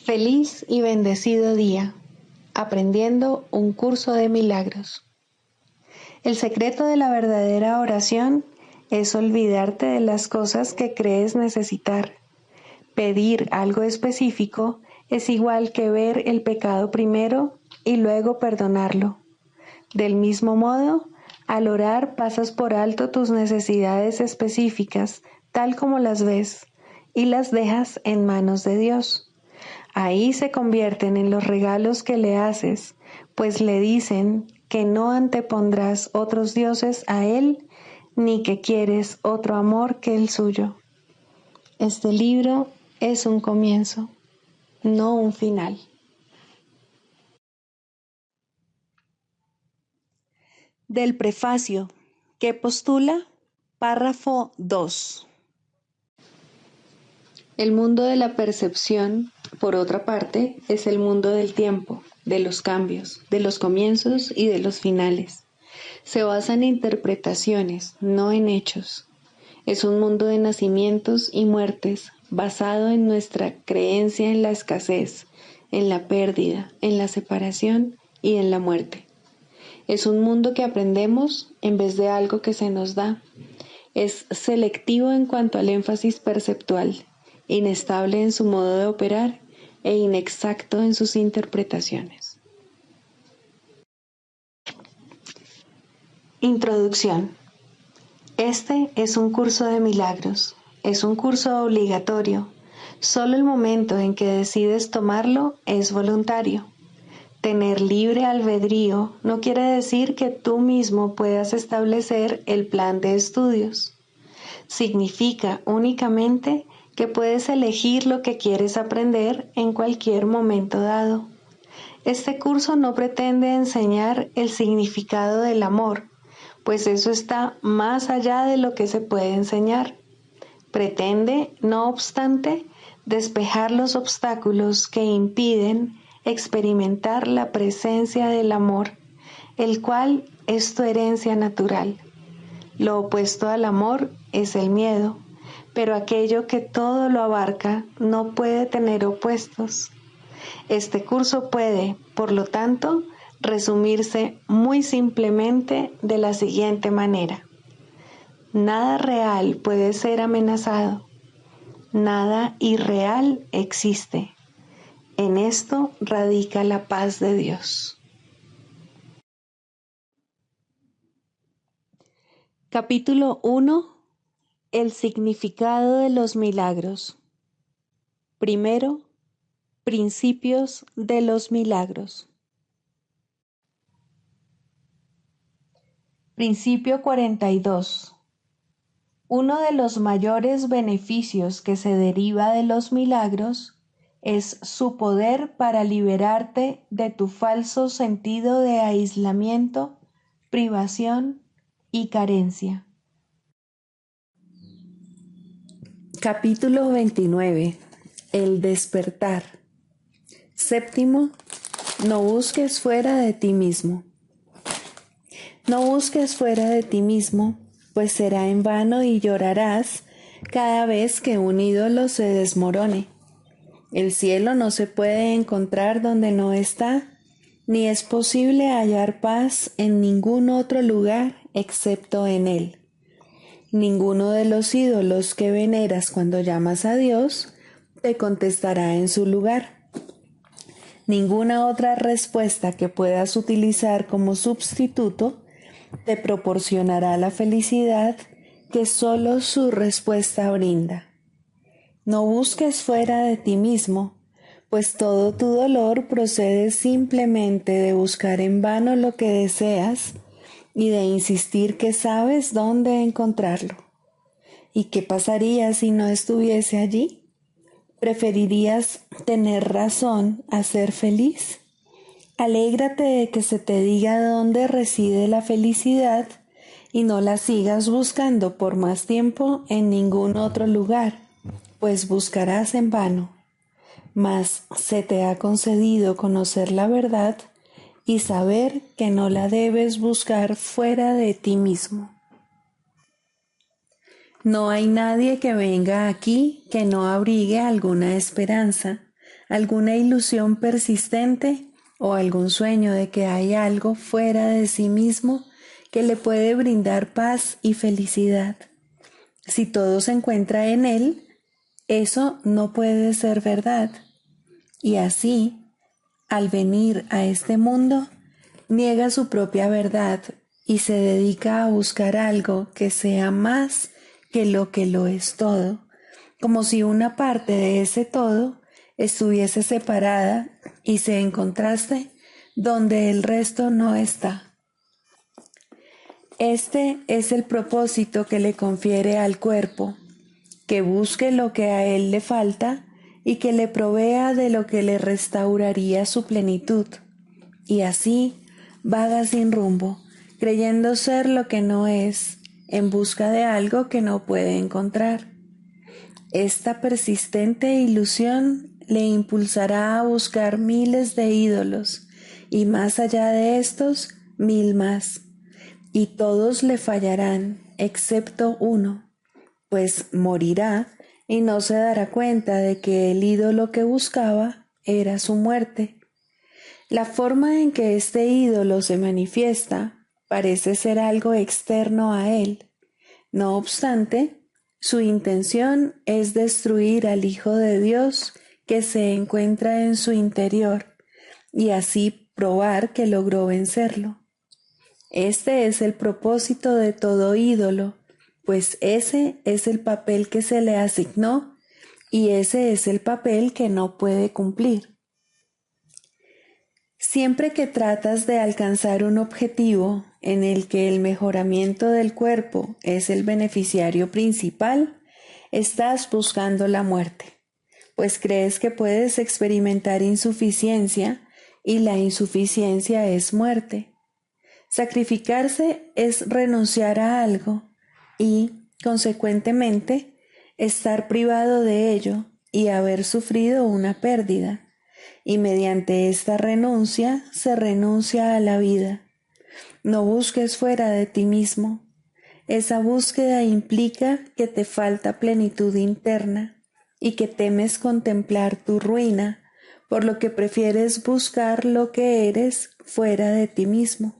Feliz y bendecido día, aprendiendo un curso de milagros. El secreto de la verdadera oración es olvidarte de las cosas que crees necesitar. Pedir algo específico es igual que ver el pecado primero y luego perdonarlo. Del mismo modo, al orar pasas por alto tus necesidades específicas, tal como las ves, y las dejas en manos de Dios. Ahí se convierten en los regalos que le haces, pues le dicen que no antepondrás otros dioses a Él, ni que quieres otro amor que el suyo. Este libro es un comienzo, no un final. Del prefacio, que postula, párrafo 2. El mundo de la percepción, por otra parte, es el mundo del tiempo, de los cambios, de los comienzos y de los finales. Se basa en interpretaciones, no en hechos. Es un mundo de nacimientos y muertes, basado en nuestra creencia en la escasez, en la pérdida, en la separación y en la muerte. Es un mundo que aprendemos en vez de algo que se nos da. Es selectivo en cuanto al énfasis perceptual, inestable en su modo de operar e inexacto en sus interpretaciones. Introducción. Este es un curso de milagros. Es un curso obligatorio. Solo el momento en que decides tomarlo es voluntario. Tener libre albedrío no quiere decir que tú mismo puedas establecer el plan de estudios. Significa únicamente que puedes elegir lo que quieres aprender en cualquier momento dado. Este curso no pretende enseñar el significado del amor, pues eso está más allá de lo que se puede enseñar. Pretende, no obstante, despejar los obstáculos que impiden experimentar la presencia del amor, el cual es tu herencia natural. Lo opuesto al amor es el miedo, pero aquello que todo lo abarca no puede tener opuestos. Este curso puede, por lo tanto, resumirse muy simplemente de la siguiente manera. Nada real puede ser amenazado. Nada irreal existe. En esto radica la paz de Dios. Capítulo 1. El significado de los milagros. Primero, principios de los milagros. Principio 42. Uno de los mayores beneficios que se deriva de los milagros es su poder para liberarte de tu falso sentido de aislamiento, privación y carencia. Capítulo 29. El despertar. Séptimo, no busques fuera de ti mismo. No busques fuera de ti mismo, pues será en vano y llorarás cada vez que un ídolo se desmorone. El cielo no se puede encontrar donde no está, ni es posible hallar paz en ningún otro lugar excepto en él. Ninguno de los ídolos que veneras cuando llamas a Dios te contestará en su lugar. Ninguna otra respuesta que puedas utilizar como sustituto te proporcionará la felicidad que solo su respuesta brinda. No busques fuera de ti mismo, pues todo tu dolor procede simplemente de buscar en vano lo que deseas y de insistir que sabes dónde encontrarlo. ¿Y qué pasaría si no estuviese allí? ¿Preferirías tener razón a ser feliz? Alégrate de que se te diga dónde reside la felicidad y no la sigas buscando por más tiempo en ningún otro lugar, pues buscarás en vano. Mas se te ha concedido conocer la verdad y saber que no la debes buscar fuera de ti mismo. No hay nadie que venga aquí que no abrigue alguna esperanza, alguna ilusión persistente o algún sueño de que hay algo fuera de sí mismo que le puede brindar paz y felicidad. Si todo se encuentra en él, eso no puede ser verdad. Y así, al venir a este mundo, niega su propia verdad y se dedica a buscar algo que sea más que lo es todo, como si una parte de ese todo estuviese separada y se encontrase donde el resto no está. Este es el propósito que le confiere al cuerpo, que busque lo que a él le falta y que le provea de lo que le restauraría su plenitud. Y así vaga sin rumbo, creyendo ser lo que no es, en busca de algo que no puede encontrar. Esta persistente ilusión le impulsará a buscar miles de ídolos, y más allá de estos, 1000 más. Y todos le fallarán, excepto uno, pues morirá y no se dará cuenta de que el ídolo que buscaba era su muerte. La forma en que este ídolo se manifiesta parece ser algo externo a él. No obstante, su intención es destruir al Hijo de Dios que se encuentra en su interior y así probar que logró vencerlo. Este es el propósito de todo ídolo, pues ese es el papel que se le asignó y ese es el papel que no puede cumplir. Siempre que tratas de alcanzar un objetivo en el que el mejoramiento del cuerpo es el beneficiario principal, estás buscando la muerte, pues crees que puedes experimentar insuficiencia y la insuficiencia es muerte. Sacrificarse es renunciar a algo y, consecuentemente, estar privado de ello y haber sufrido una pérdida. Y mediante esta renuncia se renuncia a la vida. No busques fuera de ti mismo. Esa búsqueda implica que te falta plenitud interna y que temes contemplar tu ruina, por lo que prefieres buscar lo que eres fuera de ti mismo.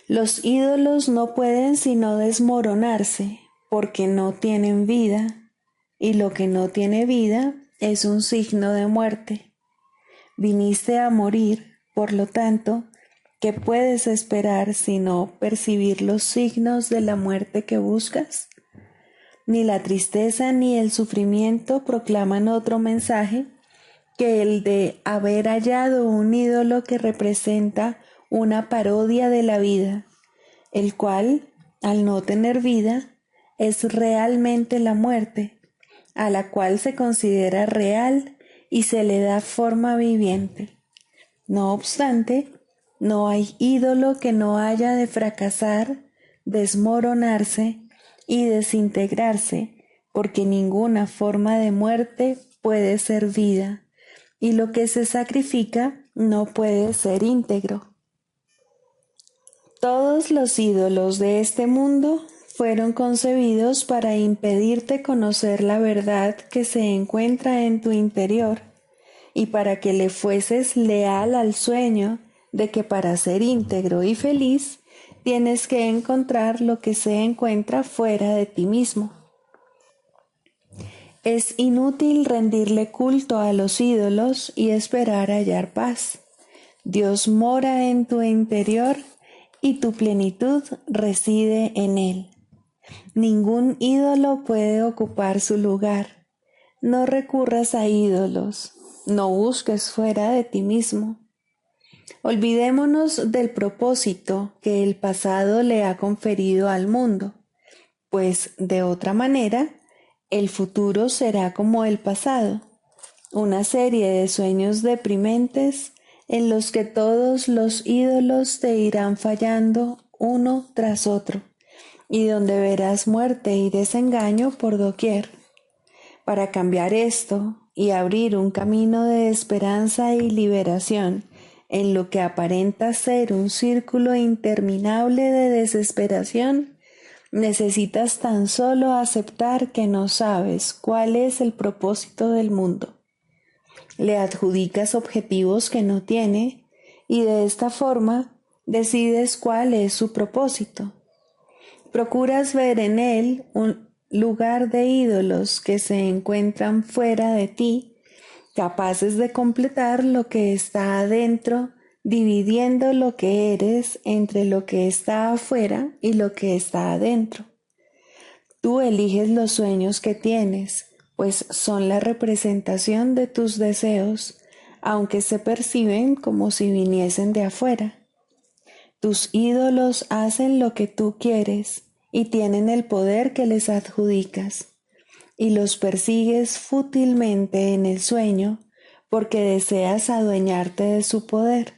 Los ídolos no pueden sino desmoronarse porque no tienen vida, y lo que no tiene vida es un signo de muerte. Viniste a morir, por lo tanto, ¿qué puedes esperar sino percibir los signos de la muerte que buscas? Ni la tristeza ni el sufrimiento proclaman otro mensaje que el de haber hallado un ídolo que representa una parodia de la vida, el cual, al no tener vida, es realmente la muerte, a la cual se considera real y se le da forma viviente. No obstante, no hay ídolo que no haya de fracasar, desmoronarse y desintegrarse, porque ninguna forma de muerte puede ser vida, y lo que se sacrifica no puede ser íntegro. Todos los ídolos de este mundo fueron concebidos para impedirte conocer la verdad que se encuentra en tu interior y para que le fueses leal al sueño de que para ser íntegro y feliz tienes que encontrar lo que se encuentra fuera de ti mismo. Es inútil rendirle culto a los ídolos y esperar hallar paz. Dios mora en tu interior y tu plenitud reside en él. Ningún ídolo puede ocupar su lugar. No recurras a ídolos, no busques fuera de ti mismo. Olvidémonos del propósito que el pasado le ha conferido al mundo, pues de otra manera, el futuro será como el pasado, una serie de sueños deprimentes en los que todos los ídolos te irán fallando uno tras otro, y donde verás muerte y desengaño por doquier. Para cambiar esto y abrir un camino de esperanza y liberación en lo que aparenta ser un círculo interminable de desesperación, necesitas tan solo aceptar que no sabes cuál es el propósito del mundo. Le adjudicas objetivos que no tiene y de esta forma decides cuál es su propósito. Procuras ver en él un lugar de ídolos que se encuentran fuera de ti, capaces de completar lo que está adentro, dividiendo lo que eres entre lo que está afuera y lo que está adentro. Tú eliges los sueños que tienes, pues son la representación de tus deseos, aunque se perciben como si viniesen de afuera. Tus ídolos hacen lo que tú quieres y tienen el poder que les adjudicas, y los persigues fútilmente en el sueño porque deseas adueñarte de su poder.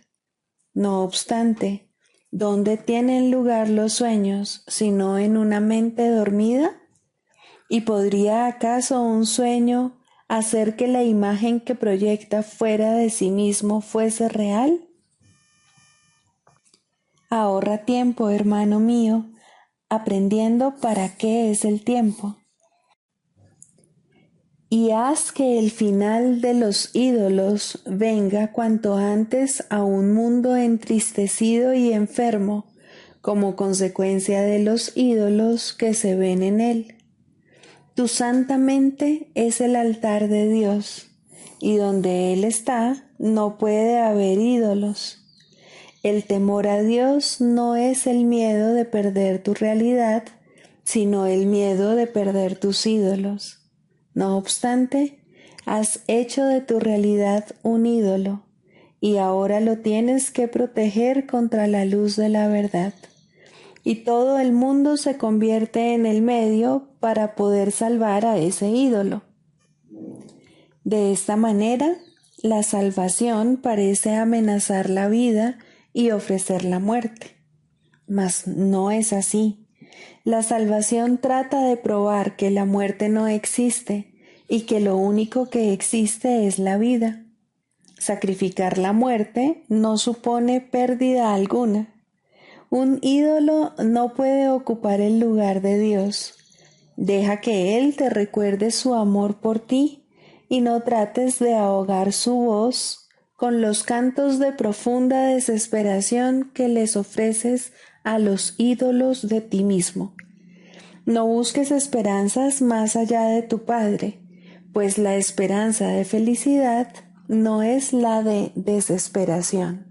No obstante, ¿dónde tienen lugar los sueños sino en una mente dormida? ¿Y podría acaso un sueño hacer que la imagen que proyecta fuera de sí mismo fuese real? Ahorra tiempo, hermano mío, aprendiendo para qué es el tiempo. Y haz que el final de los ídolos venga cuanto antes a un mundo entristecido y enfermo como consecuencia de los ídolos que se ven en él. Tu santa mente es el altar de Dios, y donde Él está no puede haber ídolos. El temor a Dios no es el miedo de perder tu realidad, sino el miedo de perder tus ídolos. No obstante, has hecho de tu realidad un ídolo, y ahora lo tienes que proteger contra la luz de la verdad. Y todo el mundo se convierte en el medio para poder salvar a ese ídolo. De esta manera, la salvación parece amenazar la vida y ofrecer la muerte. Mas no es así. La salvación trata de probar que la muerte no existe y que lo único que existe es la vida. Sacrificar la muerte no supone pérdida alguna. Un ídolo no puede ocupar el lugar de Dios. Deja que Él te recuerde su amor por ti y no trates de ahogar su voz con los cantos de profunda desesperación que les ofreces a los ídolos de ti mismo. No busques esperanzas más allá de tu Padre, pues la esperanza de felicidad no es la de desesperación.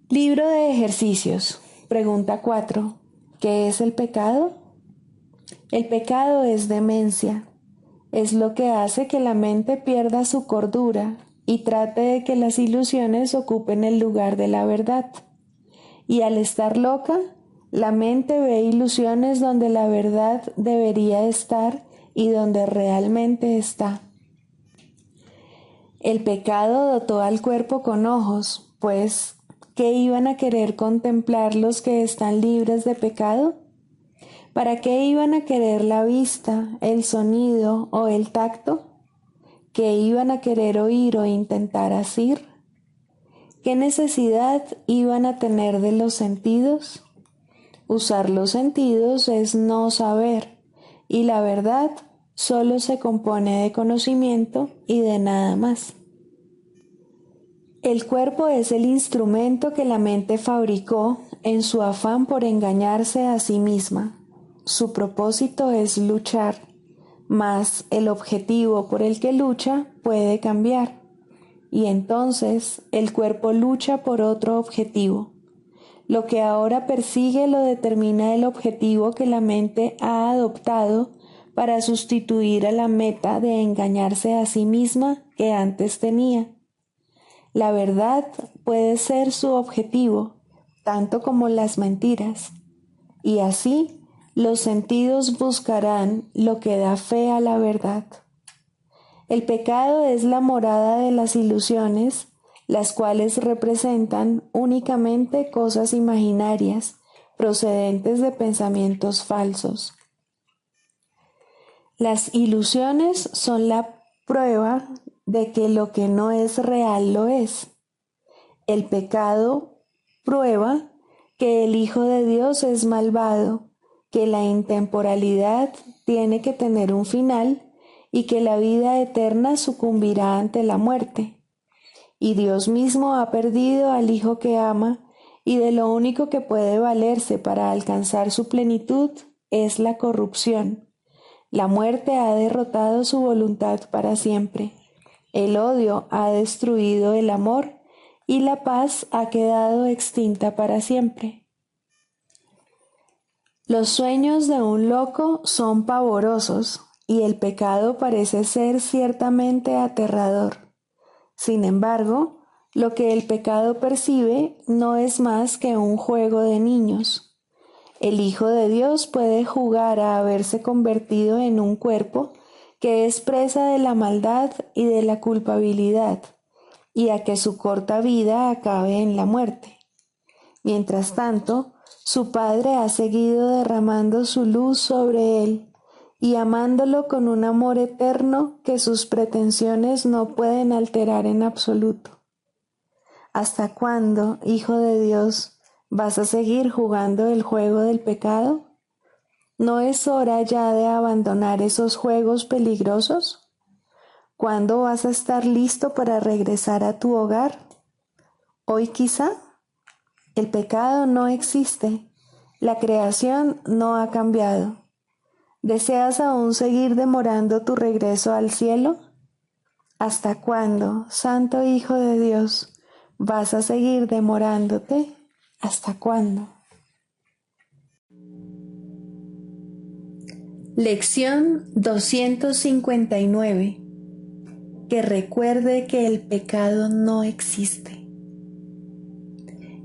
Libro de ejercicios. Pregunta 4. ¿Qué es el pecado? El pecado es demencia. Es lo que hace que la mente pierda su cordura y trate de que las ilusiones ocupen el lugar de la verdad. Y al estar loca, la mente ve ilusiones donde la verdad debería estar y donde realmente está. El pecado dotó al cuerpo con ojos, pues, ¿qué iban a querer contemplar los que están libres de pecado? ¿Para qué iban a querer la vista, el sonido o el tacto? ¿Qué iban a querer oír o intentar asir? ¿Qué necesidad iban a tener de los sentidos? Usar los sentidos es no saber, y la verdad solo se compone de conocimiento y de nada más. El cuerpo es el instrumento que la mente fabricó en su afán por engañarse a sí misma. Su propósito es luchar, mas el objetivo por el que lucha puede cambiar, y entonces el cuerpo lucha por otro objetivo. Lo que ahora persigue lo determina el objetivo que la mente ha adoptado para sustituir a la meta de engañarse a sí misma que antes tenía. La verdad puede ser su objetivo, tanto como las mentiras, y así los sentidos buscarán lo que da fe a la verdad. El pecado es la morada de las ilusiones, las cuales representan únicamente cosas imaginarias, procedentes de pensamientos falsos. Las ilusiones son la prueba de que lo que no es real lo es. El pecado prueba que el Hijo de Dios es malvado, que la intemporalidad tiene que tener un final y que la vida eterna sucumbirá ante la muerte. Y Dios mismo ha perdido al Hijo que ama, y de lo único que puede valerse para alcanzar su plenitud es la corrupción. La muerte ha derrotado su voluntad para siempre. El odio ha destruido el amor y la paz ha quedado extinta para siempre. Los sueños de un loco son pavorosos y el pecado parece ser ciertamente aterrador. Sin embargo, lo que el pecado percibe no es más que un juego de niños. El Hijo de Dios puede jugar a haberse convertido en un cuerpo que es presa de la maldad y de la culpabilidad, y a que su corta vida acabe en la muerte. Mientras tanto, su Padre ha seguido derramando su luz sobre él y amándolo con un amor eterno que sus pretensiones no pueden alterar en absoluto. ¿Hasta cuándo, Hijo de Dios, vas a seguir jugando el juego del pecado? ¿No es hora ya de abandonar esos juegos peligrosos? ¿Cuándo vas a estar listo para regresar a tu hogar? ¿Hoy quizá? El pecado no existe. La creación no ha cambiado. ¿Deseas aún seguir demorando tu regreso al cielo? ¿Hasta cuándo, Santo Hijo de Dios, vas a seguir demorándote? ¿Hasta cuándo? Lección 259. Que recuerde que el pecado no existe.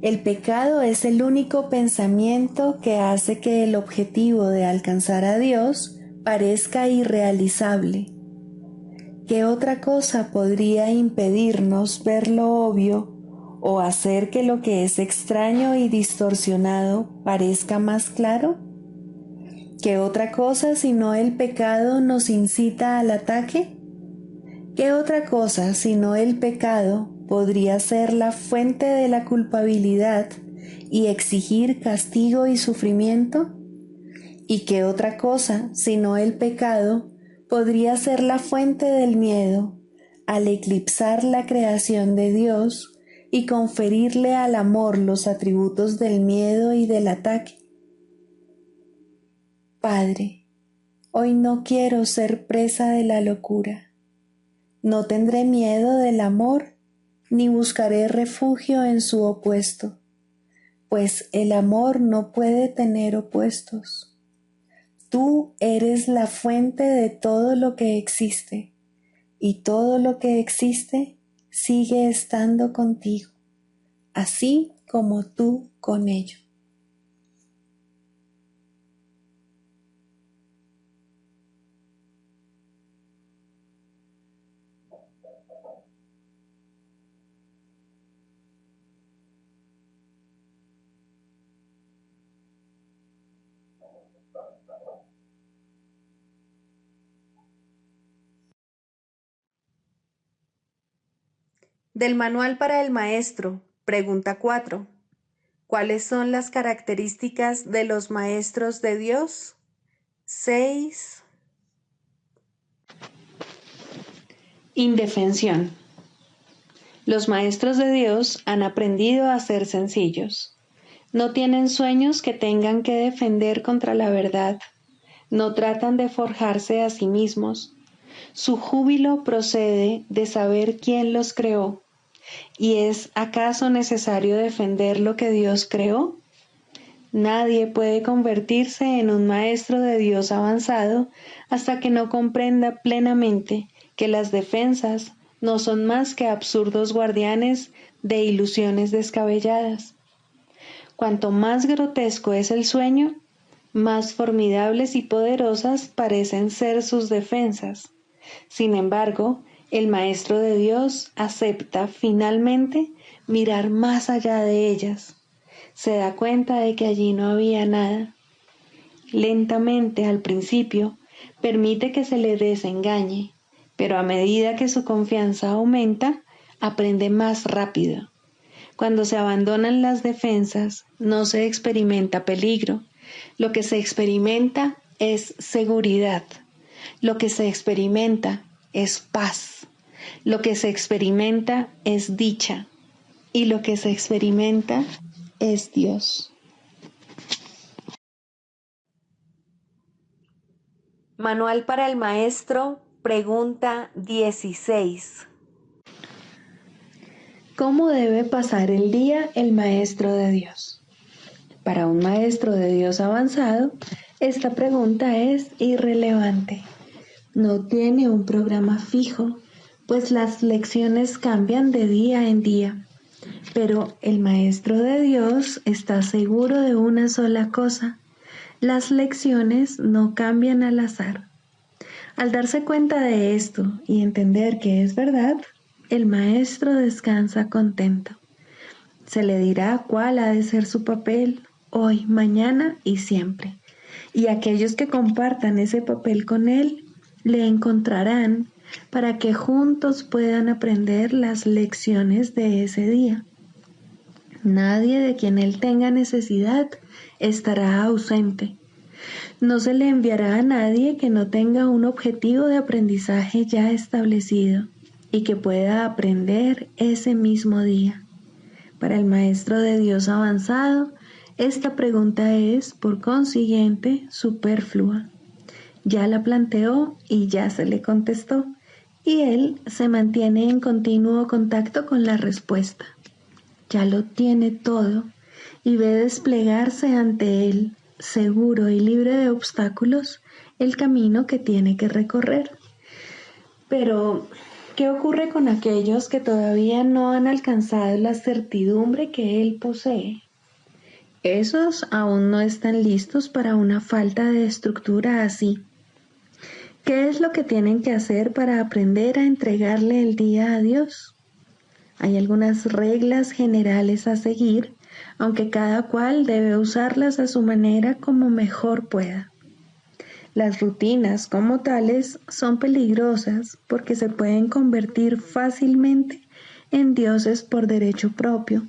El pecado es el único pensamiento que hace que el objetivo de alcanzar a Dios parezca irrealizable. ¿Qué otra cosa podría impedirnos ver lo obvio o hacer que lo que es extraño y distorsionado parezca más claro? ¿Qué otra cosa sino el pecado nos incita al ataque? ¿Qué otra cosa sino el pecado podría ser la fuente de la culpabilidad y exigir castigo y sufrimiento? ¿Y qué otra cosa sino el pecado podría ser la fuente del miedo al eclipsar la creación de Dios y conferirle al amor los atributos del miedo y del ataque? Padre, hoy no quiero ser presa de la locura. No tendré miedo del amor, ni buscaré refugio en su opuesto, pues el amor no puede tener opuestos. Tú eres la fuente de todo lo que existe, y todo lo que existe sigue estando contigo, así como tú con ello. Del Manual para el Maestro, pregunta 4. ¿Cuáles son las características de los maestros de Dios? 6. Indefensión. Los maestros de Dios han aprendido a ser sencillos. No tienen sueños que tengan que defender contra la verdad. No tratan de forjarse a sí mismos. Su júbilo procede de saber quién los creó. ¿Y es acaso necesario defender lo que Dios creó? Nadie puede convertirse en un maestro de Dios avanzado hasta que no comprenda plenamente que las defensas no son más que absurdos guardianes de ilusiones descabelladas. Cuanto más grotesco es el sueño, más formidables y poderosas parecen ser sus defensas. Sin embargo, el Maestro de Dios acepta finalmente mirar más allá de ellas. Se da cuenta de que allí no había nada. Lentamente, al principio, permite que se le desengañe, pero a medida que su confianza aumenta, aprende más rápido. Cuando se abandonan las defensas, no se experimenta peligro. Lo que se experimenta es seguridad. Lo que se experimenta es paz. Lo que se experimenta es dicha. Y lo que se experimenta es Dios. Manual para el maestro, pregunta 16. ¿Cómo debe pasar el día el maestro de Dios? Para un maestro de Dios avanzado, esta pregunta es irrelevante. No tiene un programa fijo, pues las lecciones cambian de día en día. Pero el maestro de Dios está seguro de una sola cosa: las lecciones no cambian al azar. Al darse cuenta de esto y entender que es verdad, el maestro descansa contento. Se le dirá cuál ha de ser su papel hoy, mañana y siempre. Y aquellos que compartan ese papel con él le encontrarán para que juntos puedan aprender las lecciones de ese día. Nadie de quien él tenga necesidad estará ausente. No se le enviará a nadie que no tenga un objetivo de aprendizaje ya establecido y que pueda aprender ese mismo día. Para el maestro de Dios avanzado, esta pregunta es, por consiguiente, superflua. Ya la planteó y ya se le contestó, y él se mantiene en continuo contacto con la respuesta. Ya lo tiene todo y ve desplegarse ante él, seguro y libre de obstáculos, el camino que tiene que recorrer. Pero, ¿qué ocurre con aquellos que todavía no han alcanzado la certidumbre que él posee? Esos aún no están listos para una falta de estructura así. ¿Qué es lo que tienen que hacer para aprender a entregarle el día a Dios? Hay algunas reglas generales a seguir, aunque cada cual debe usarlas a su manera como mejor pueda. Las rutinas como tales son peligrosas porque se pueden convertir fácilmente en dioses por derecho propio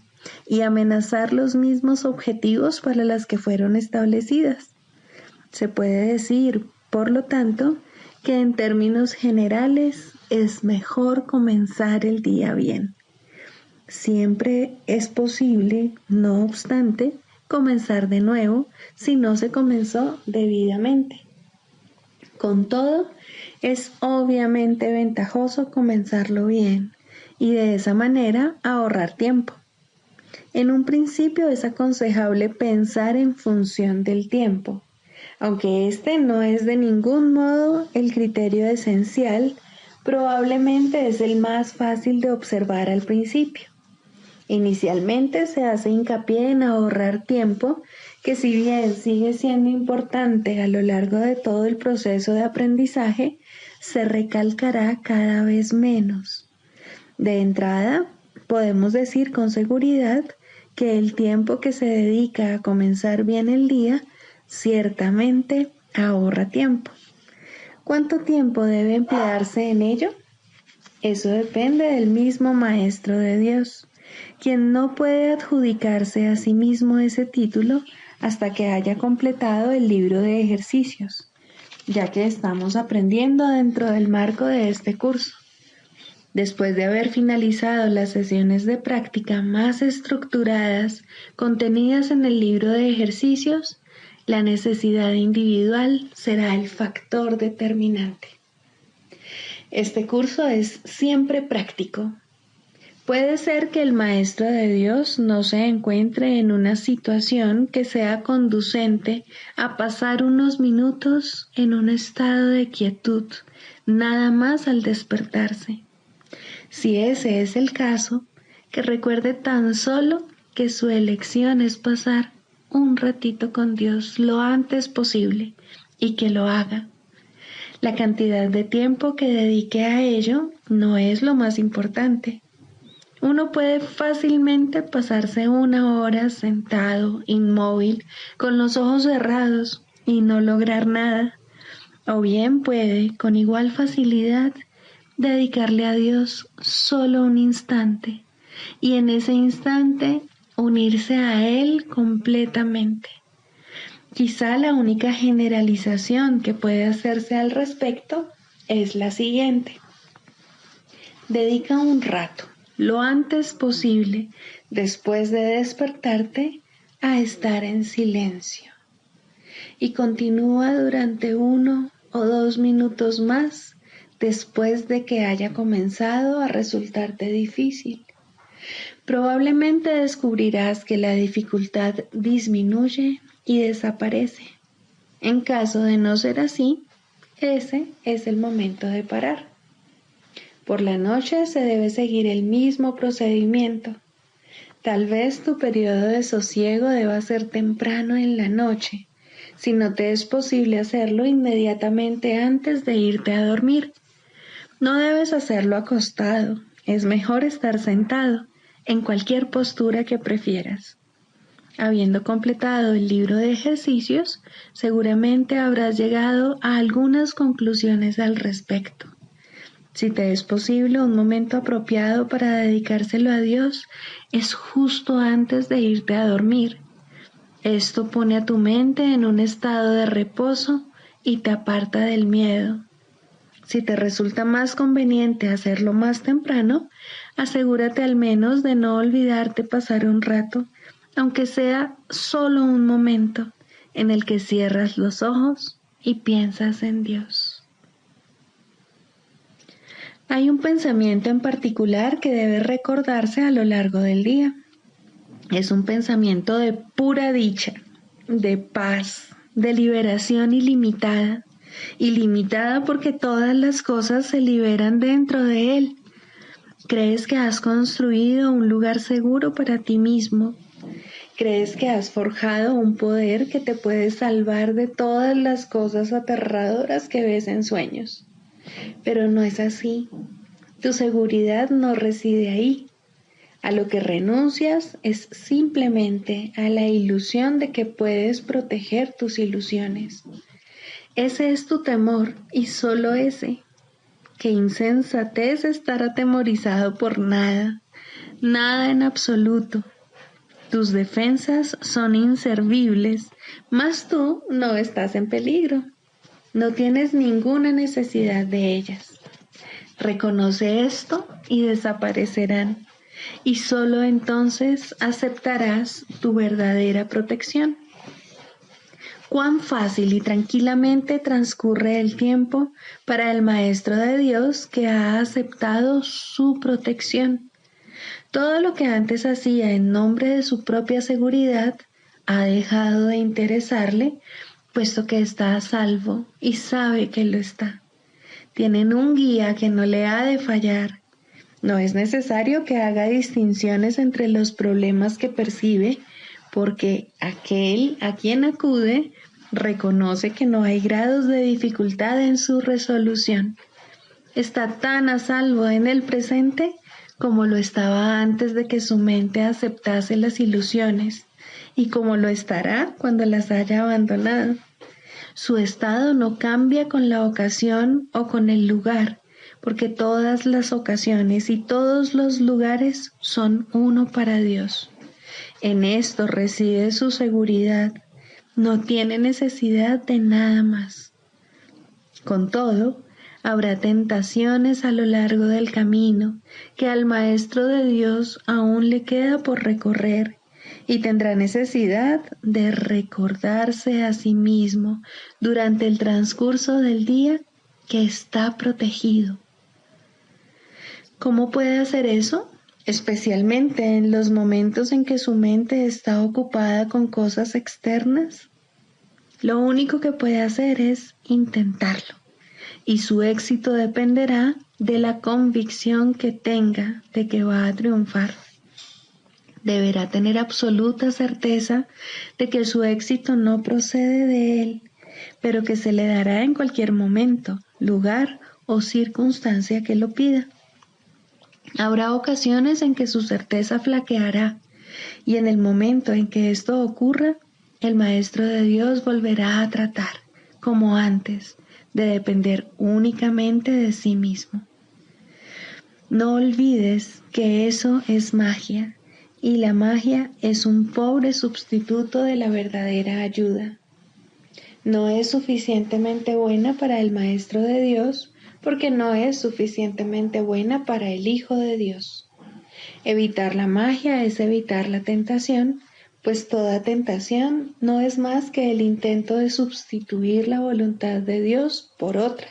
y amenazar los mismos objetivos para los que fueron establecidas. Se puede decir, por lo tanto, que en términos generales es mejor comenzar el día bien. Siempre es posible, no obstante, comenzar de nuevo si no se comenzó debidamente. Con todo, es obviamente ventajoso comenzarlo bien y de esa manera ahorrar tiempo. En un principio es aconsejable pensar en función del tiempo, aunque este no es de ningún modo el criterio esencial, probablemente es el más fácil de observar al principio. Inicialmente se hace hincapié en ahorrar tiempo, que si bien sigue siendo importante a lo largo de todo el proceso de aprendizaje, se recalcará cada vez menos. De entrada, podemos decir con seguridad que el tiempo que se dedica a comenzar bien el día ciertamente ahorra tiempo. ¿Cuánto tiempo debe emplearse en ello? Eso depende del mismo Maestro de Dios, quien no puede adjudicarse a sí mismo ese título hasta que haya completado el libro de ejercicios, ya que estamos aprendiendo dentro del marco de este curso. Después de haber finalizado las sesiones de práctica más estructuradas contenidas en el libro de ejercicios, la necesidad individual será el factor determinante. Este curso es siempre práctico. Puede ser que el Maestro de Dios no se encuentre en una situación que sea conducente a pasar unos minutos en un estado de quietud, nada más al despertarse. Si ese es el caso, que recuerde tan solo que su elección es pasar un ratito con Dios lo antes posible y que lo haga. La cantidad de tiempo que dedique a ello no es lo más importante. Uno puede fácilmente pasarse 1 hora sentado, inmóvil, con los ojos cerrados y no lograr nada. O bien puede, con igual facilidad, dedicarle a Dios solo un instante y en ese instante unirse a Él completamente. Quizá la única generalización que puede hacerse al respecto es la siguiente. Dedica un rato, lo antes posible, después de despertarte, a estar en silencio. Y continúa durante 1 o 2 minutos más después de que haya comenzado a resultarte difícil. Probablemente descubrirás que la dificultad disminuye y desaparece. En caso de no ser así, ese es el momento de parar. Por la noche se debe seguir el mismo procedimiento. Tal vez tu periodo de sosiego deba ser temprano en la noche, si no te es posible hacerlo inmediatamente antes de irte a dormir. No debes hacerlo acostado, es mejor estar sentado, en cualquier postura que prefieras. Habiendo completado el libro de ejercicios, seguramente habrás llegado a algunas conclusiones al respecto. Si te es posible, un momento apropiado para dedicárselo a Dios es justo antes de irte a dormir. Esto pone a tu mente en un estado de reposo y te aparta del miedo. Si te resulta más conveniente hacerlo más temprano, asegúrate al menos de no olvidarte pasar un rato, aunque sea solo un momento, en el que cierras los ojos y piensas en Dios. Hay un pensamiento en particular que debe recordarse a lo largo del día. Es un pensamiento de pura dicha, de paz, de liberación ilimitada. Ilimitada porque todas las cosas se liberan dentro de él. Crees que has construido un lugar seguro para ti mismo. Crees que has forjado un poder que te puede salvar de todas las cosas aterradoras que ves en sueños. Pero no es así. Tu seguridad no reside ahí. A lo que renuncias es simplemente a la ilusión de que puedes proteger tus ilusiones. Ese es tu temor, y solo ese. Qué insensatez estar atemorizado por nada, nada en absoluto. Tus defensas son inservibles, mas tú no estás en peligro. No tienes ninguna necesidad de ellas. Reconoce esto y desaparecerán, y solo entonces aceptarás tu verdadera protección. Cuán fácil y tranquilamente transcurre el tiempo para el Maestro de Dios que ha aceptado su protección. Todo lo que antes hacía en nombre de su propia seguridad ha dejado de interesarle, puesto que está a salvo y sabe que lo está. Tienen un guía que no le ha de fallar. No es necesario que haga distinciones entre los problemas que percibe, porque aquel a quien acude reconoce que no hay grados de dificultad en su resolución. Está tan a salvo en el presente como lo estaba antes de que su mente aceptase las ilusiones, y como lo estará cuando las haya abandonado. Su estado no cambia con la ocasión o con el lugar, porque todas las ocasiones y todos los lugares son uno para Dios. En esto reside su seguridad. No tiene necesidad de nada más. Con todo, habrá tentaciones a lo largo del camino que al Maestro de Dios aún le queda por recorrer, y tendrá necesidad de recordarse a sí mismo durante el transcurso del día que está protegido. ¿Cómo puede hacer eso? Especialmente en los momentos en que su mente está ocupada con cosas externas. Lo único que puede hacer es intentarlo, y su éxito dependerá de la convicción que tenga de que va a triunfar. Deberá tener absoluta certeza de que su éxito no procede de él, pero que se le dará en cualquier momento, lugar o circunstancia que lo pida. Habrá ocasiones en que su certeza flaqueará, y en el momento en que esto ocurra, el Maestro de Dios volverá a tratar, como antes, de depender únicamente de sí mismo. No olvides que eso es magia, y la magia es un pobre sustituto de la verdadera ayuda. No es suficientemente buena para el Maestro de Dios, porque no es suficientemente buena para el Hijo de Dios. Evitar la magia es evitar la tentación, pues toda tentación no es más que el intento de sustituir la voluntad de Dios por otra.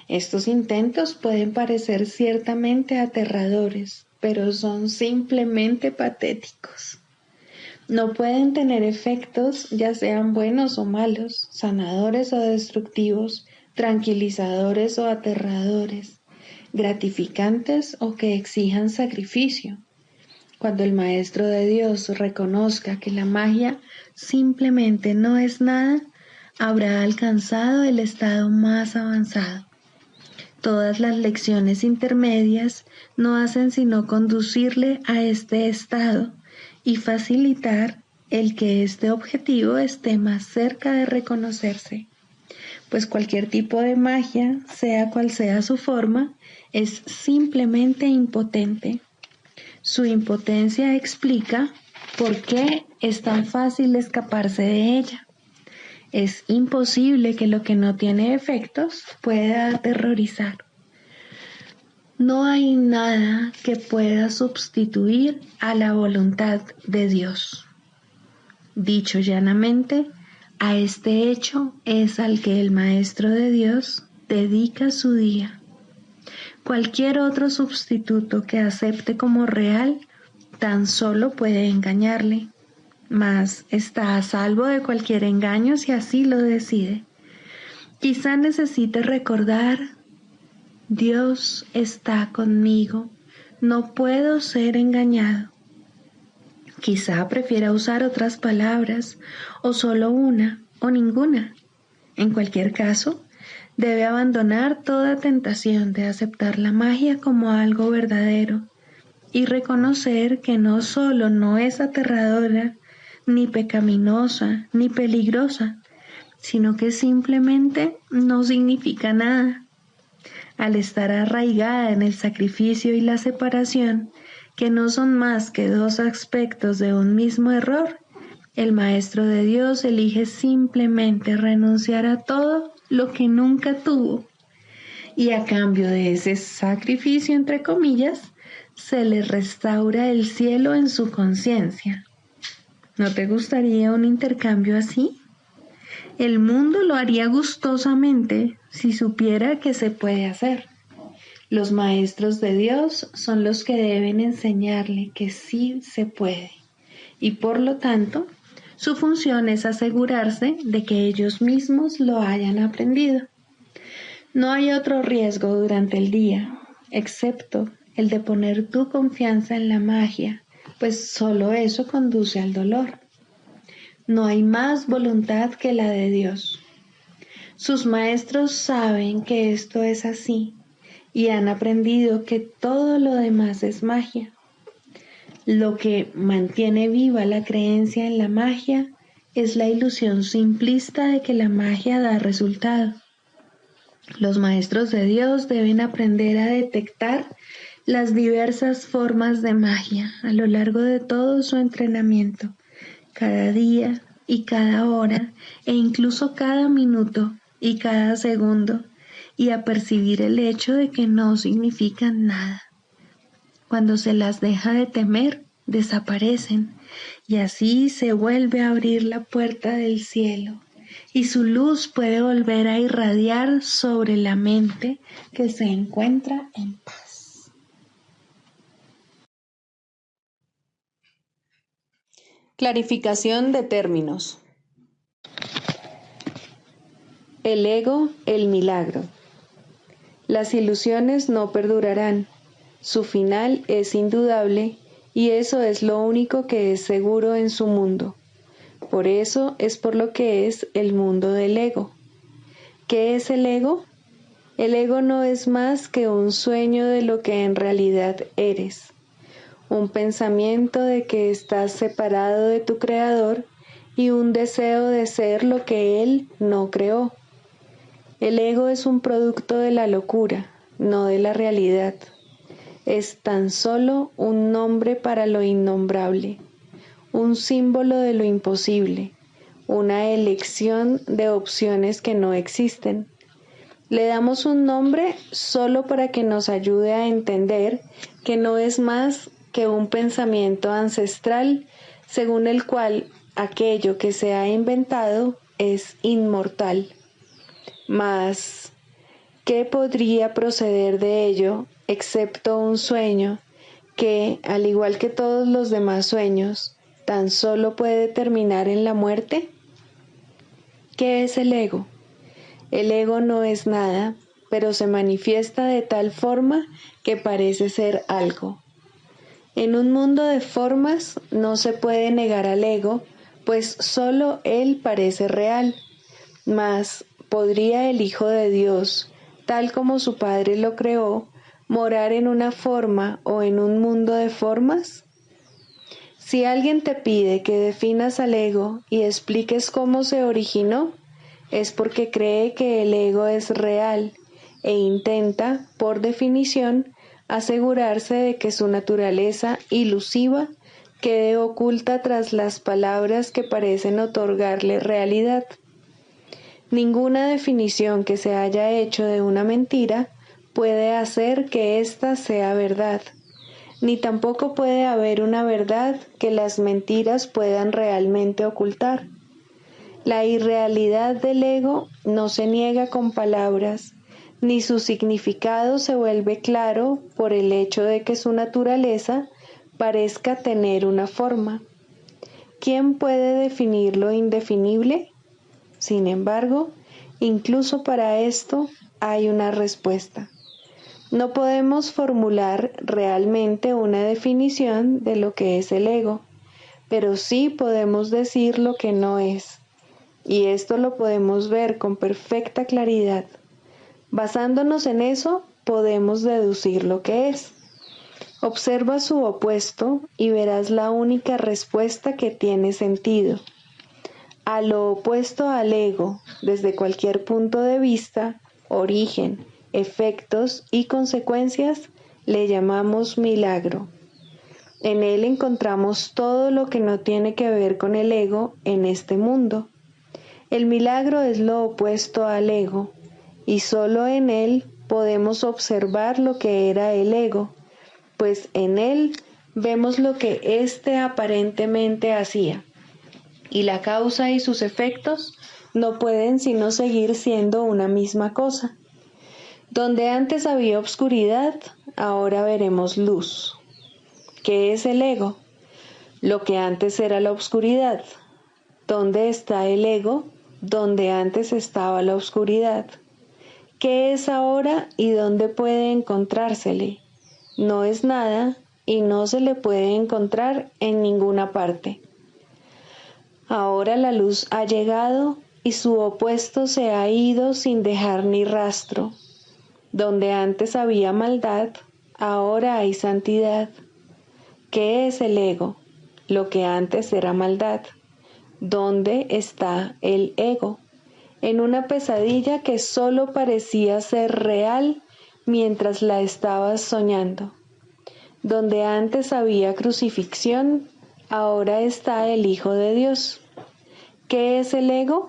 Estos intentos pueden parecer ciertamente aterradores, pero son simplemente patéticos. No pueden tener efectos, ya sean buenos o malos, sanadores o destructivos, tranquilizadores o aterradores, gratificantes o que exijan sacrificio. Cuando el Maestro de Dios reconozca que la magia simplemente no es nada, habrá alcanzado el estado más avanzado. Todas las lecciones intermedias no hacen sino conducirle a este estado y facilitar el que este objetivo esté más cerca de reconocerse, pues cualquier tipo de magia, sea cual sea su forma, es simplemente impotente. Su impotencia explica por qué es tan fácil escaparse de ella. Es imposible que lo que no tiene efectos pueda aterrorizar. No hay nada que pueda sustituir a la voluntad de Dios. Dicho llanamente, a este hecho es al que el Maestro de Dios dedica su día. Cualquier otro sustituto que acepte como real tan solo puede engañarle, mas está a salvo de cualquier engaño si así lo decide. Quizá necesite recordar: Dios está conmigo, no puedo ser engañado. Quizá prefiera usar otras palabras, o solo una, o ninguna. En cualquier caso, debe abandonar toda tentación de aceptar la magia como algo verdadero y reconocer que no solo no es aterradora, ni pecaminosa, ni peligrosa, sino que simplemente no significa nada. Al estar arraigada en el sacrificio y la separación, que no son más que dos aspectos de un mismo error, el Maestro de Dios elige simplemente renunciar a todo lo que nunca tuvo, y a cambio de ese sacrificio, entre comillas, se le restaura el cielo en su conciencia. ¿No te gustaría un intercambio así? El mundo lo haría gustosamente si supiera que se puede hacer. Los maestros de Dios son los que deben enseñarle que sí se puede, y por lo tanto, su función es asegurarse de que ellos mismos lo hayan aprendido. No hay otro riesgo durante el día, excepto el de poner tu confianza en la magia, pues solo eso conduce al dolor. No hay más voluntad que la de Dios. Sus maestros saben que esto es así y han aprendido que todo lo demás es magia. Lo que mantiene viva la creencia en la magia es la ilusión simplista de que la magia da resultado. Los maestros de Dios deben aprender a detectar las diversas formas de magia a lo largo de todo su entrenamiento, cada día y cada hora, e incluso cada minuto y cada segundo, y a percibir el hecho de que no significan nada. Cuando se las deja de temer, desaparecen, y así se vuelve a abrir la puerta del cielo, y su luz puede volver a irradiar sobre la mente que se encuentra en paz. Clarificación de términos. El ego, el milagro. Las ilusiones no perdurarán. Su final es indudable y eso es lo único que es seguro en su mundo. Por eso es por lo que es el mundo del ego. ¿Qué es el ego? El ego no es más que un sueño de lo que en realidad eres. Un pensamiento de que estás separado de tu creador y un deseo de ser lo que él no creó. El ego es un producto de la locura, no de la realidad. Es tan solo un nombre para lo innombrable, un símbolo de lo imposible, una elección de opciones que no existen. Le damos un nombre solo para que nos ayude a entender que no es más que un pensamiento ancestral según el cual aquello que se ha inventado es inmortal. Mas, ¿qué podría proceder de ello excepto un sueño que, al igual que todos los demás sueños, tan solo puede terminar en la muerte? ¿Qué es el ego? El ego no es nada, pero se manifiesta de tal forma que parece ser algo. En un mundo de formas no se puede negar al ego, pues solo él parece real. Mas, ¿podría el Hijo de Dios, tal como su Padre lo creó, morar en una forma o en un mundo de formas? Si alguien te pide que definas al ego y expliques cómo se originó, es porque cree que el ego es real e intenta, por definición, asegurarse de que su naturaleza ilusiva quede oculta tras las palabras que parecen otorgarle realidad. Ninguna definición que se haya hecho de una mentira puede hacer que ésta sea verdad, ni tampoco puede haber una verdad que las mentiras puedan realmente ocultar. La irrealidad del ego no se niega con palabras, ni su significado se vuelve claro por el hecho de que su naturaleza parezca tener una forma. ¿Quién puede definir lo indefinible? Sin embargo, incluso para esto hay una respuesta. No podemos formular realmente una definición de lo que es el ego, pero sí podemos decir lo que no es. Y esto lo podemos ver con perfecta claridad. Basándonos en eso, podemos deducir lo que es. Observa su opuesto y verás la única respuesta que tiene sentido. A lo opuesto al ego, desde cualquier punto de vista, origen, efectos y consecuencias, le llamamos milagro. En él encontramos todo lo que no tiene que ver con el ego en este mundo. El milagro es lo opuesto al ego, y solo en él podemos observar lo que era el ego, pues en él vemos lo que éste aparentemente hacía, y la causa y sus efectos no pueden sino seguir siendo una misma cosa. Donde antes había obscuridad, ahora veremos luz. ¿Qué es el ego? Lo que antes era la obscuridad. ¿Dónde está el ego? Donde antes estaba la oscuridad. ¿Qué es ahora y dónde puede encontrársele? No es nada y no se le puede encontrar en ninguna parte. Ahora la luz ha llegado y su opuesto se ha ido sin dejar ni rastro. Donde antes había maldad, ahora hay santidad. ¿Qué es el ego? Lo que antes era maldad. ¿Dónde está el ego? En una pesadilla que solo parecía ser real mientras la estabas soñando. Donde antes había crucifixión, ahora está el Hijo de Dios. ¿Qué es el ego?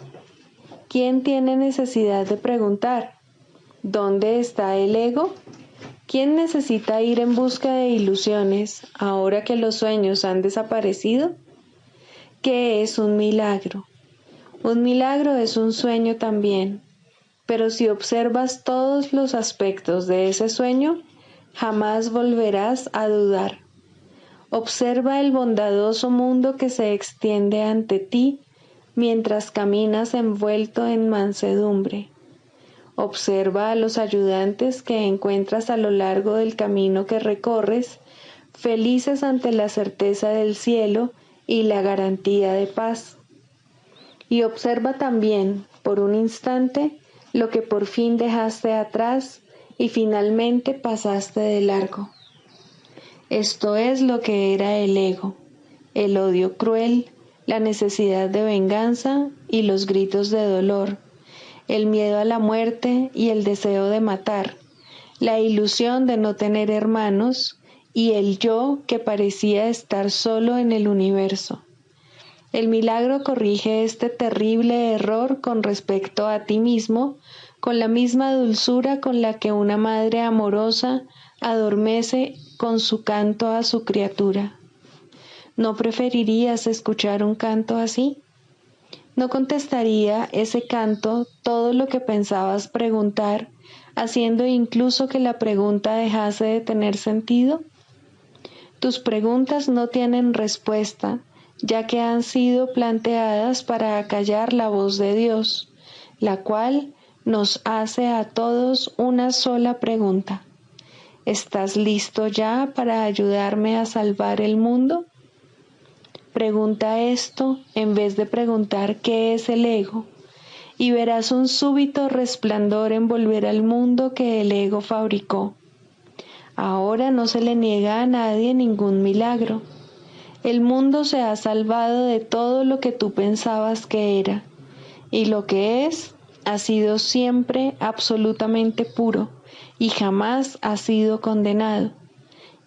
¿Quién tiene necesidad de preguntar? ¿Dónde está el ego? ¿Quién necesita ir en busca de ilusiones ahora que los sueños han desaparecido? ¿Qué es un milagro? Un milagro es un sueño también, pero si observas todos los aspectos de ese sueño, jamás volverás a dudar. Observa el bondadoso mundo que se extiende ante ti mientras caminas envuelto en mansedumbre. Observa a los ayudantes que encuentras a lo largo del camino que recorres, felices ante la certeza del cielo y la garantía de paz. Y observa también, por un instante, lo que por fin dejaste atrás y finalmente pasaste de largo. Esto es lo que era el ego, el odio cruel, la necesidad de venganza y los gritos de dolor, el miedo a la muerte y el deseo de matar, la ilusión de no tener hermanos y el yo que parecía estar solo en el universo. El milagro corrige este terrible error con respecto a ti mismo, con la misma dulzura con la que una madre amorosa adormece con su canto a su criatura. ¿No preferirías escuchar un canto así? ¿No contestaría ese canto todo lo que pensabas preguntar, haciendo incluso que la pregunta dejase de tener sentido? Tus preguntas no tienen respuesta, ya que han sido planteadas para acallar la voz de Dios, la cual nos hace a todos una sola pregunta. ¿Estás listo ya para ayudarme a salvar el mundo? Pregunta esto en vez de preguntar qué es el ego, y verás un súbito resplandor envolver al mundo que el ego fabricó. Ahora no se le niega a nadie ningún milagro. El mundo se ha salvado de todo lo que tú pensabas que era, y lo que es ha sido siempre absolutamente puro y jamás ha sido condenado.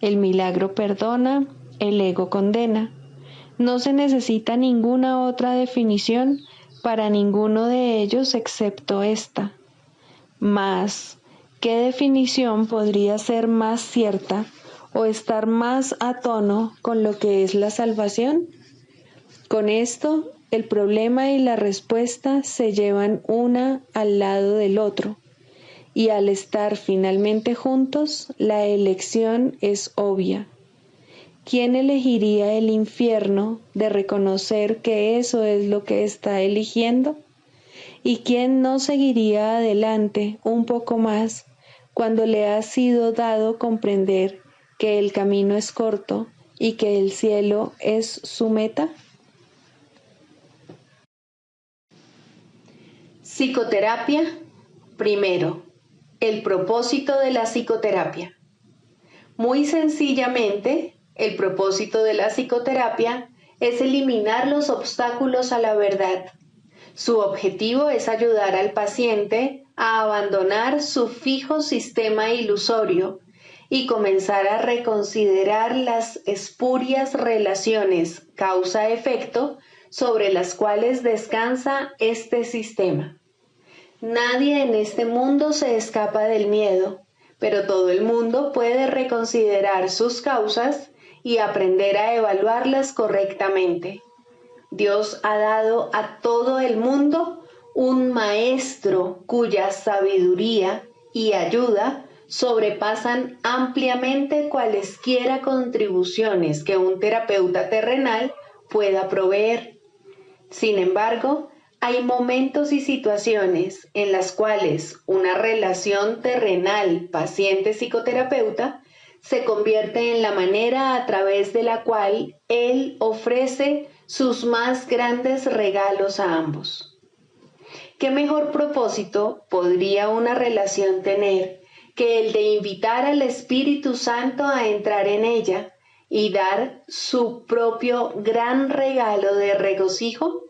El milagro perdona, el ego condena. No se necesita ninguna otra definición para ninguno de ellos excepto esta. Mas, ¿qué definición podría ser más cierta o estar más a tono con lo que es la salvación? Con esto, el problema y la respuesta se llevan una al lado del otro, y al estar finalmente juntos, la elección es obvia. ¿Quién elegiría el infierno de reconocer que eso es lo que está eligiendo? ¿Y quién no seguiría adelante un poco más cuando le ha sido dado comprender que el camino es corto y que el cielo es su meta? Psicoterapia. Primero, el propósito de la psicoterapia. Muy sencillamente, el propósito de la psicoterapia es eliminar los obstáculos a la verdad. Su objetivo es ayudar al paciente a abandonar su fijo sistema ilusorio y comenzar a reconsiderar las espurias relaciones causa-efecto sobre las cuales descansa este sistema. Nadie en este mundo se escapa del miedo, pero todo el mundo puede reconsiderar sus causas y aprender a evaluarlas correctamente. Dios ha dado a todo el mundo un maestro cuya sabiduría y ayuda sobrepasan ampliamente cualesquiera contribuciones que un terapeuta terrenal pueda proveer. Sin embargo, hay momentos y situaciones en las cuales una relación terrenal paciente-psicoterapeuta se convierte en la manera a través de la cual él ofrece sus más grandes regalos a ambos. ¿Qué mejor propósito podría una relación tener que el de invitar al Espíritu Santo a entrar en ella y dar su propio gran regalo de regocijo?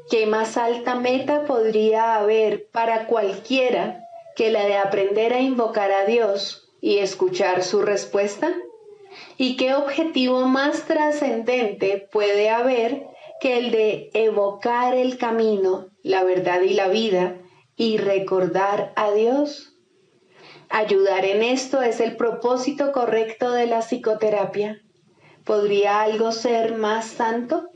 ¿Qué más alta meta podría haber para cualquiera que la de aprender a invocar a Dios y escuchar su respuesta? ¿Y qué objetivo más trascendente puede haber que el de evocar el camino, la verdad y la vida y recordar a Dios? Ayudar en esto es el propósito correcto de la psicoterapia. ¿Podría algo ser más santo?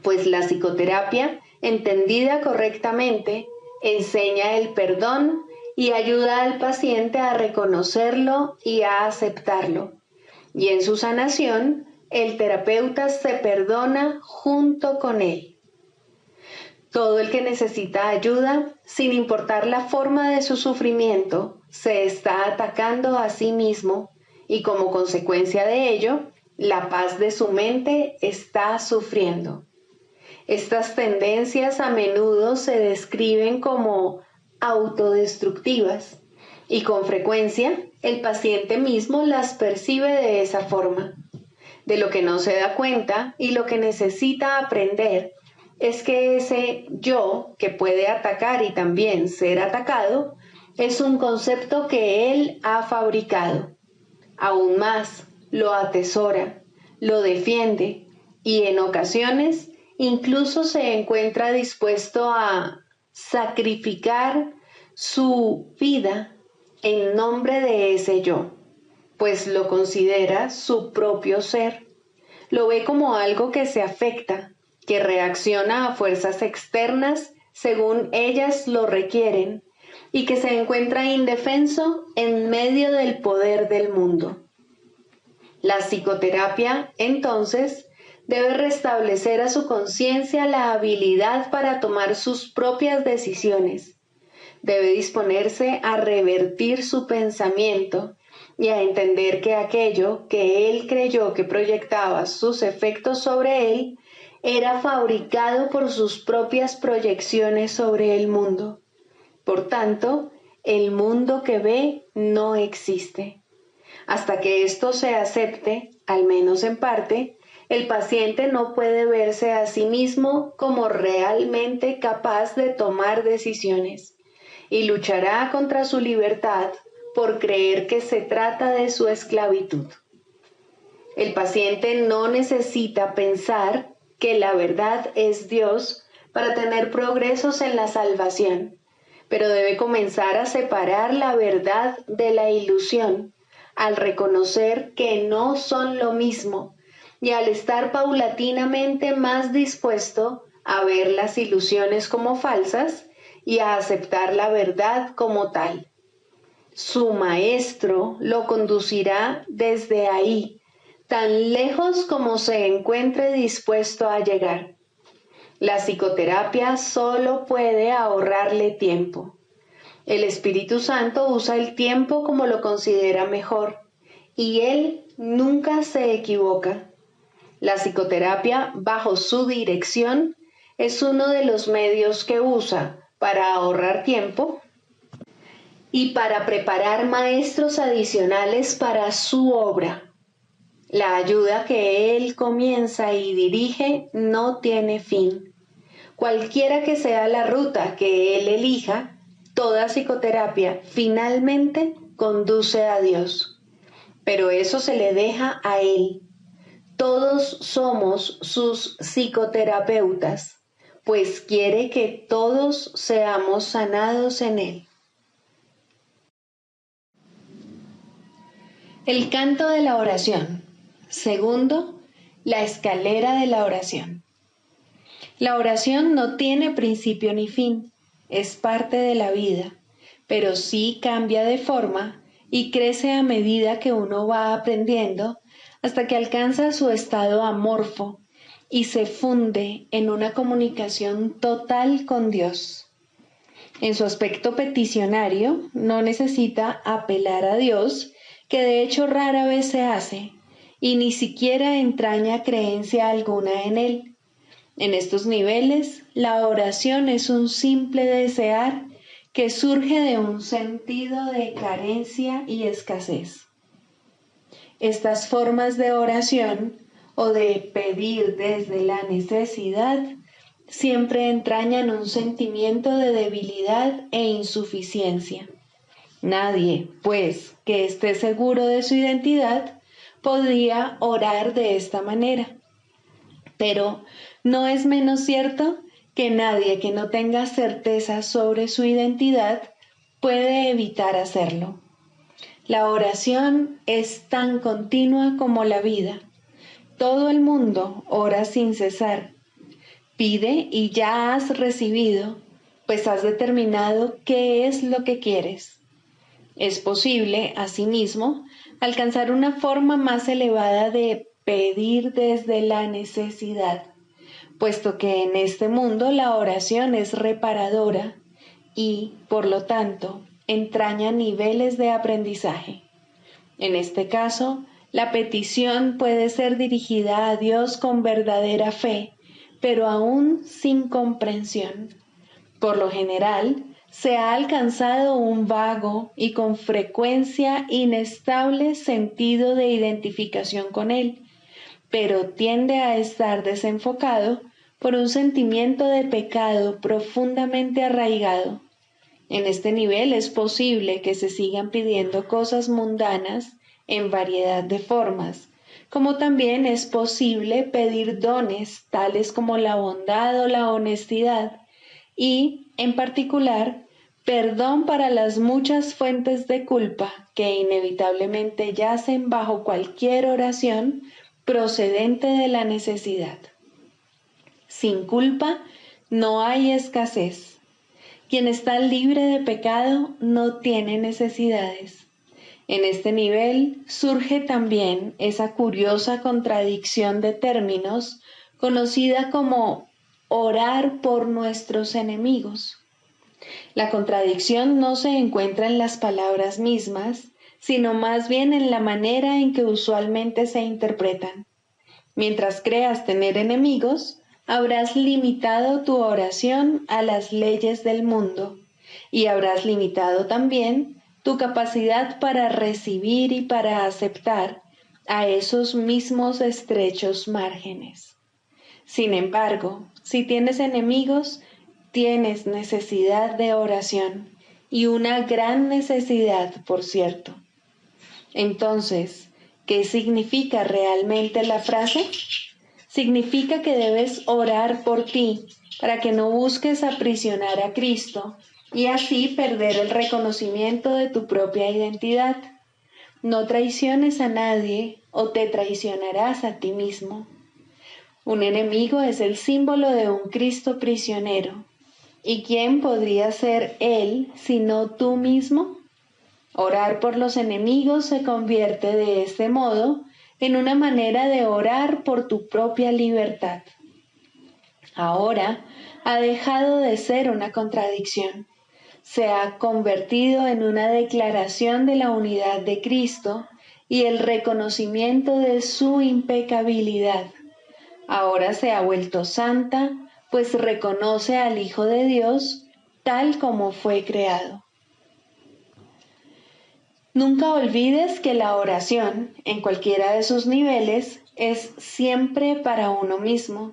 Pues la psicoterapia, entendida correctamente, enseña el perdón y ayuda al paciente a reconocerlo y a aceptarlo. Y en su sanación, el terapeuta se perdona junto con él. Todo el que necesita ayuda, sin importar la forma de su sufrimiento, se está atacando a sí mismo y como consecuencia de ello, la paz de su mente está sufriendo. Estas tendencias a menudo se describen como autodestructivas y con frecuencia el paciente mismo las percibe de esa forma. De lo que no se da cuenta y lo que necesita aprender es que ese yo que puede atacar y también ser atacado es un concepto que él ha fabricado. Aún más, lo atesora, lo defiende y en ocasiones incluso se encuentra dispuesto a sacrificar su vida en nombre de ese yo, pues lo considera su propio ser. Lo ve como algo que se afecta, que reacciona a fuerzas externas según ellas lo requieren y que se encuentra indefenso en medio del poder del mundo. La psicoterapia, entonces, debe restablecer a su conciencia la habilidad para tomar sus propias decisiones. Debe disponerse a revertir su pensamiento y a entender que aquello que él creyó que proyectaba sus efectos sobre él era fabricado por sus propias proyecciones sobre el mundo. Por tanto, el mundo que ve no existe. Hasta que esto se acepte, al menos en parte, el paciente no puede verse a sí mismo como realmente capaz de tomar decisiones y luchará contra su libertad por creer que se trata de su esclavitud. El paciente no necesita pensar que la verdad es Dios para tener progresos en la salvación, pero debe comenzar a separar la verdad de la ilusión al reconocer que no son lo mismo y al estar paulatinamente más dispuesto a ver las ilusiones como falsas y a aceptar la verdad como tal. Su maestro lo conducirá desde ahí, tan lejos como se encuentre dispuesto a llegar. La psicoterapia solo puede ahorrarle tiempo. El Espíritu Santo usa el tiempo como lo considera mejor, y Él nunca se equivoca. La psicoterapia, bajo su dirección, es uno de los medios que usa para ahorrar tiempo y para preparar maestros adicionales para su obra. La ayuda que Él comienza y dirige no tiene fin. Cualquiera que sea la ruta que Él elija, toda psicoterapia finalmente conduce a Dios. Pero eso se le deja a Él. Todos somos sus psicoterapeutas, pues quiere que todos seamos sanados en Él. El canto de la oración. Segundo, la escalera de la oración. La oración no tiene principio ni fin, es parte de la vida, pero sí cambia de forma y crece a medida que uno va aprendiendo hasta que alcanza su estado amorfo y se funde en una comunicación total con Dios. En su aspecto peticionario, no necesita apelar a Dios, que de hecho rara vez se hace, y ni siquiera entraña creencia alguna en Él. En estos niveles, la oración es un simple desear que surge de un sentido de carencia y escasez. Estas formas de oración o de pedir desde la necesidad siempre entrañan un sentimiento de debilidad e insuficiencia. Nadie, pues, que esté seguro de su identidad, podría orar de esta manera. Pero no es menos cierto que nadie que no tenga certeza sobre su identidad puede evitar hacerlo. La oración es tan continua como la vida. Todo el mundo ora sin cesar. Pide y ya has recibido, pues has determinado qué es lo que quieres. Es posible, asimismo, alcanzar una forma más elevada de pedir desde la necesidad, puesto que en este mundo la oración es reparadora y, por lo tanto, entraña niveles de aprendizaje. En este caso, la petición puede ser dirigida a Dios con verdadera fe, pero aún sin comprensión. Por lo general, se ha alcanzado un vago y con frecuencia inestable sentido de identificación con Él, pero tiende a estar desenfocado por un sentimiento de pecado profundamente arraigado. En este nivel es posible que se sigan pidiendo cosas mundanas en variedad de formas, como también es posible pedir dones tales como la bondad o la honestidad y, en particular, perdón para las muchas fuentes de culpa que inevitablemente yacen bajo cualquier oración procedente de la necesidad. Sin culpa no hay escasez. Quien está libre de pecado no tiene necesidades. En este nivel surge también esa curiosa contradicción de términos conocida como orar por nuestros enemigos. La contradicción no se encuentra en las palabras mismas, sino más bien en la manera en que usualmente se interpretan. Mientras creas tener enemigos, habrás limitado tu oración a las leyes del mundo y habrás limitado también tu capacidad para recibir y para aceptar a esos mismos estrechos márgenes. Sin embargo, si tienes enemigos, tienes necesidad de oración y una gran necesidad, por cierto. Entonces, ¿qué significa realmente la frase? Significa que debes orar por ti para que no busques aprisionar a Cristo y así perder el reconocimiento de tu propia identidad. No traiciones a nadie o te traicionarás a ti mismo. Un enemigo es el símbolo de un Cristo prisionero. ¿Y quién podría ser él sino tú mismo? Orar por los enemigos se convierte de este modo en una manera de orar por tu propia libertad. Ahora ha dejado de ser una contradicción. Se ha convertido en una declaración de la unidad de Cristo y el reconocimiento de su impecabilidad. Ahora se ha vuelto santa, pues reconoce al Hijo de Dios tal como fue creado. Nunca olvides que la oración, en cualquiera de sus niveles, es siempre para uno mismo.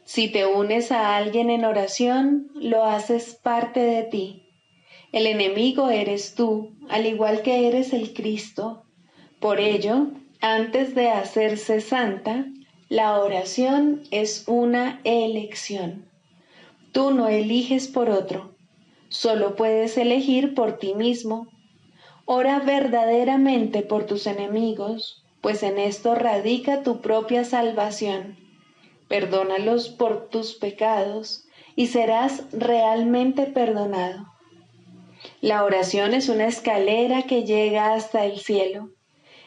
Si te unes a alguien en oración, lo haces parte de ti. El enemigo eres tú, al igual que eres el Cristo. Por ello, antes de hacerse santa, la oración es una elección. Tú no eliges por otro, solo puedes elegir por ti mismo. Ora verdaderamente por tus enemigos, pues en esto radica tu propia salvación. Perdónalos por tus pecados y serás realmente perdonado. La oración es una escalera que llega hasta el cielo.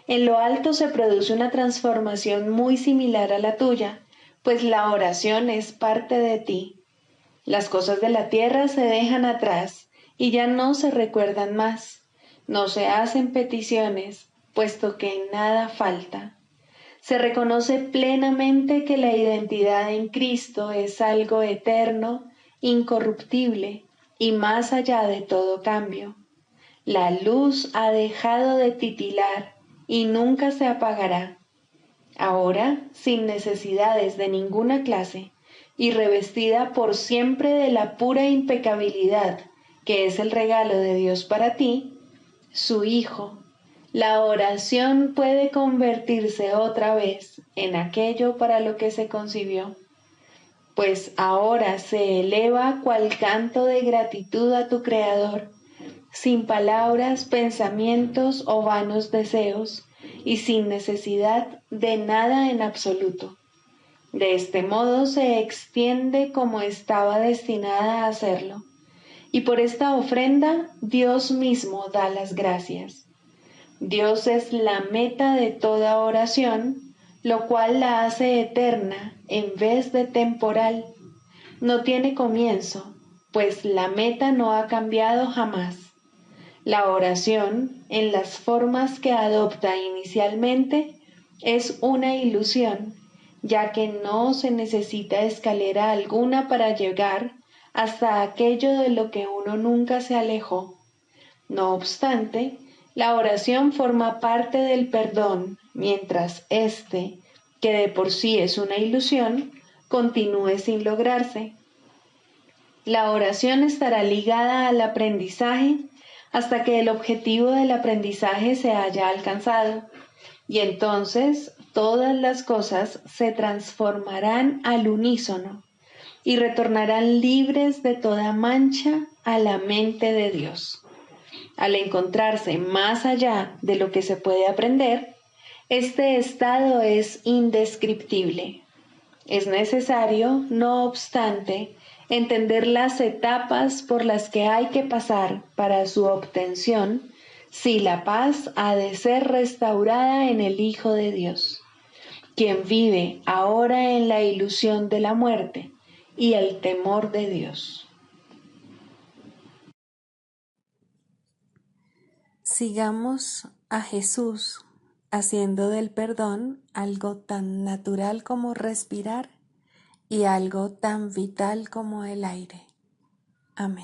En lo alto se produce una transformación muy similar a la tuya, pues la oración es parte de ti. Las cosas de la tierra se dejan atrás y ya no se recuerdan más. No se hacen peticiones, puesto que nada falta. Se reconoce plenamente que la identidad en Cristo es algo eterno, incorruptible y más allá de todo cambio. La luz ha dejado de titilar y nunca se apagará. Ahora, sin necesidades de ninguna clase y revestida por siempre de la pura impecabilidad que es el regalo de Dios para ti, su Hijo, la oración puede convertirse otra vez en aquello para lo que se concibió, pues ahora se eleva cual canto de gratitud a tu Creador, sin palabras, pensamientos o vanos deseos, y sin necesidad de nada en absoluto. De este modo se extiende como estaba destinada a hacerlo, y por esta ofrenda Dios mismo da las gracias. Dios es la meta de toda oración, lo cual la hace eterna en vez de temporal. No tiene comienzo, pues la meta no ha cambiado jamás. La oración, en las formas que adopta inicialmente, es una ilusión, ya que no se necesita escalera alguna para llegar hasta aquello de lo que uno nunca se alejó. No obstante, la oración forma parte del perdón, mientras éste, que de por sí es una ilusión, continúe sin lograrse. La oración estará ligada al aprendizaje hasta que el objetivo del aprendizaje se haya alcanzado. Y entonces todas las cosas se transformarán al unísono y retornarán libres de toda mancha a la mente de Dios. Al encontrarse más allá de lo que se puede aprender, este estado es indescriptible. Es necesario, no obstante, entender las etapas por las que hay que pasar para su obtención, si la paz ha de ser restaurada en el Hijo de Dios, quien vive ahora en la ilusión de la muerte y el temor de Dios. Sigamos a Jesús haciendo del perdón algo tan natural como respirar y algo tan vital como el aire. Amén.